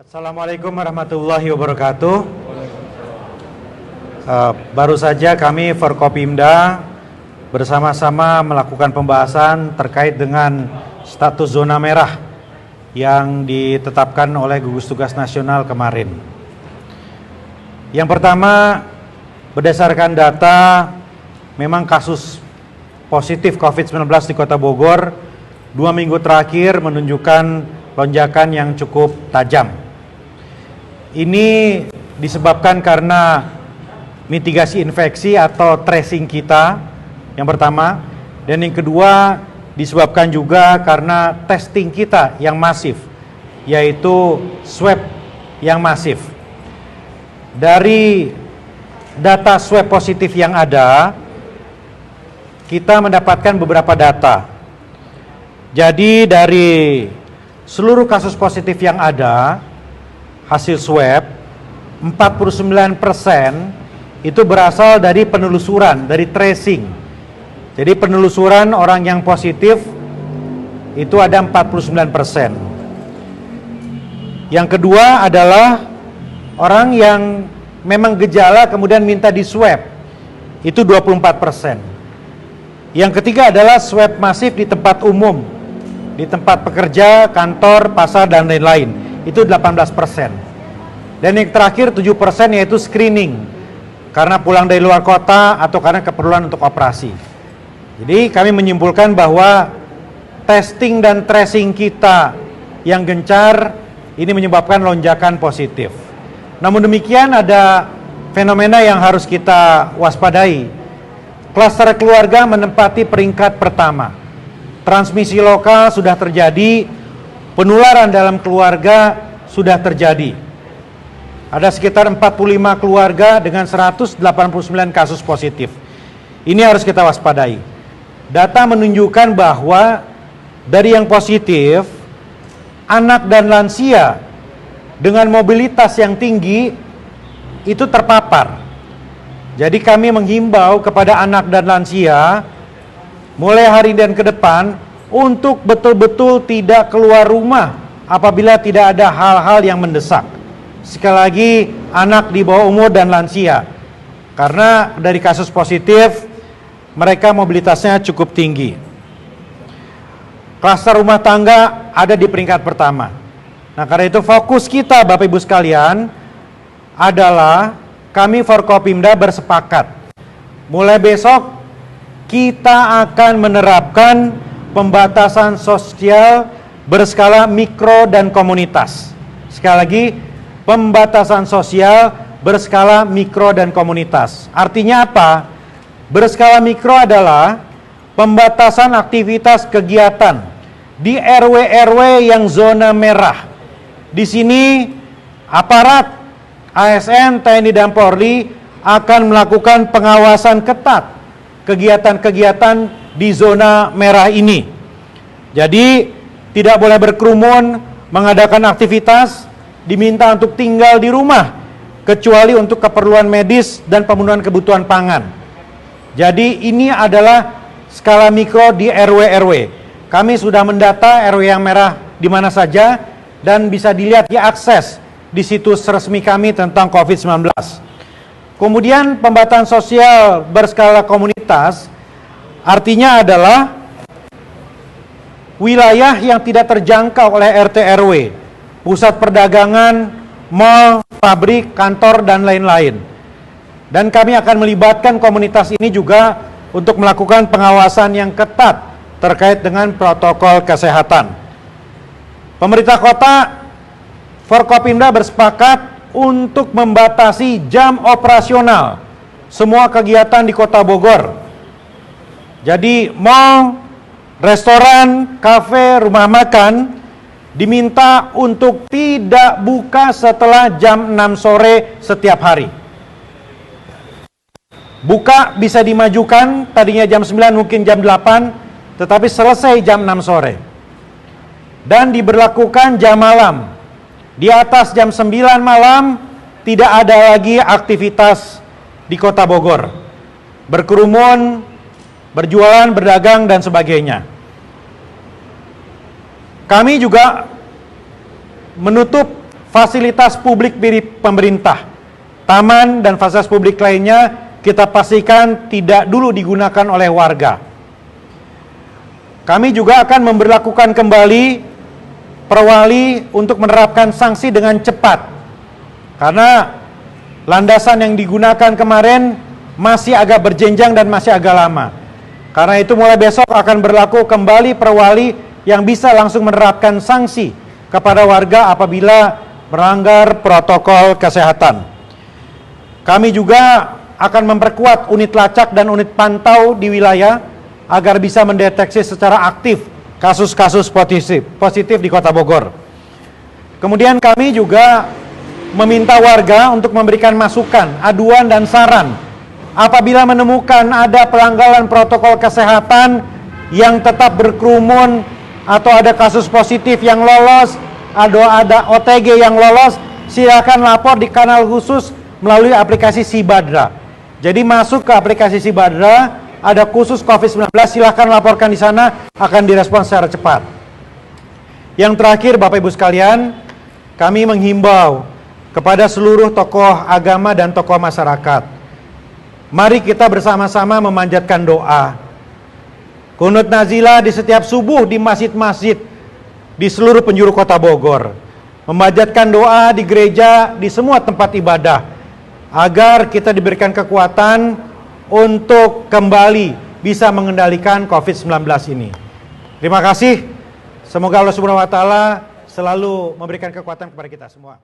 Assalamualaikum warahmatullahi wabarakatuh. Baru saja kami Forkopimda bersama-sama melakukan pembahasan terkait dengan status zona merah yang ditetapkan oleh Gugus Tugas Nasional kemarin. Yang pertama, berdasarkan data, memang kasus positif COVID-19 di Kota Bogor 2 minggu terakhir menunjukkan lonjakan yang cukup tajam. Ini disebabkan karena mitigasi infeksi atau tracing kita yang pertama, dan yang kedua disebabkan juga karena testing kita yang masif, yaitu swab yang masif. Dari data swab positif yang ada, kita mendapatkan beberapa data. Jadi dari seluruh kasus positif yang ada, hasil swab 49% itu berasal dari penelusuran, dari tracing. Jadi penelusuran orang yang positif itu ada 49%. Yang kedua adalah orang yang memang gejala kemudian minta di swab, itu 24%. Yang ketiga adalah swab masif di tempat umum, di tempat pekerja, kantor, pasar, dan lain-lain. Itu 18%. Dan yang terakhir 7% yaitu screening, karena pulang dari luar kota atau karena keperluan untuk operasi. Jadi kami menyimpulkan bahwa testing dan tracing kita yang gencar ini menyebabkan lonjakan positif. Namun demikian ada fenomena yang harus kita waspadai. Klaster keluarga menempati peringkat pertama. Transmisi lokal sudah terjadi, penularan dalam keluarga sudah terjadi. Ada sekitar 45 keluarga dengan 189 kasus positif. Ini harus kita waspadai. Data menunjukkan bahwa dari yang positif, anak dan lansia dengan mobilitas yang tinggi itu terpapar. Jadi kami menghimbau kepada anak dan lansia mulai hari dan ke depan untuk betul-betul tidak keluar rumah apabila tidak ada hal-hal yang mendesak. Sekali lagi, anak di bawah umur dan lansia, karena dari kasus positif mereka mobilitasnya cukup tinggi. Klaster rumah tangga ada di peringkat pertama. Nah, karena itu fokus kita Bapak Ibu sekalian adalah kami Forkopimda bersepakat mulai besok kita akan menerapkan pembatasan sosial berskala mikro dan komunitas. Sekali lagi, pembatasan sosial berskala mikro dan komunitas. Artinya apa? Berskala mikro adalah pembatasan aktivitas kegiatan di RW-RW yang zona merah. Di sini aparat ASN, TNI dan Polri akan melakukan pengawasan ketat kegiatan-kegiatan di zona merah ini. Jadi tidak boleh berkerumun, mengadakan aktivitas, diminta untuk tinggal di rumah, kecuali untuk keperluan medis dan pemenuhan kebutuhan pangan. Jadi ini adalah skala mikro di RW-RW. Kami sudah mendata RW yang merah di mana saja dan bisa dilihat diakses di situs resmi kami tentang COVID-19. Kemudian pembatasan sosial berskala komunitas artinya adalah wilayah yang tidak terjangkau oleh RT RW, pusat perdagangan, mal, pabrik, kantor, dan lain-lain. Dan kami akan melibatkan komunitas ini juga untuk melakukan pengawasan yang ketat terkait dengan protokol kesehatan. Pemerintah kota Forkopimda bersepakat untuk membatasi jam operasional semua kegiatan di Kota Bogor. Jadi mal, restoran, kafe, rumah makan diminta untuk tidak buka setelah jam 6 sore setiap hari. Buka bisa dimajukan, tadinya jam 9 mungkin jam 8, tetapi selesai jam 6 sore. Dan diberlakukan jam malam. Di atas jam 9 malam tidak ada lagi aktivitas di Kota Bogor. Berkerumun, berjualan, berdagang, dan sebagainya. Kami juga menutup fasilitas publik milik pemerintah, taman dan fasilitas publik lainnya kita pastikan tidak dulu digunakan oleh warga. Kami juga akan memberlakukan kembali perwali untuk menerapkan sanksi dengan cepat, karena landasan yang digunakan kemarin masih agak berjenjang dan masih agak lama. Karena itu mulai besok akan berlaku kembali perwali yang bisa langsung menerapkan sanksi kepada warga apabila melanggar protokol kesehatan. Kami juga akan memperkuat unit lacak dan unit pantau di wilayah agar bisa mendeteksi secara aktif kasus-kasus positif di Kota Bogor. Kemudian kami juga meminta warga untuk memberikan masukan, aduan dan saran apabila menemukan ada pelanggaran protokol kesehatan yang tetap berkerumun atau ada kasus positif yang lolos, ada OTG yang lolos, silakan lapor di kanal khusus melalui aplikasi Sibadra. Jadi masuk ke aplikasi Sibadra, ada khusus COVID-19, silahkan laporkan di sana, akan direspons secara cepat. Yang terakhir, Bapak Ibu sekalian, kami menghimbau kepada seluruh tokoh agama dan tokoh masyarakat. Mari kita bersama-sama memanjatkan doa. Kunut nazilah di setiap subuh di masjid-masjid di seluruh penjuru Kota Bogor. Memanjatkan doa di gereja, di semua tempat ibadah, agar kita diberikan kekuatan untuk kembali bisa mengendalikan COVID-19 ini. Terima kasih. Semoga Allah Subhanahu wa taala selalu memberikan kekuatan kepada kita semua.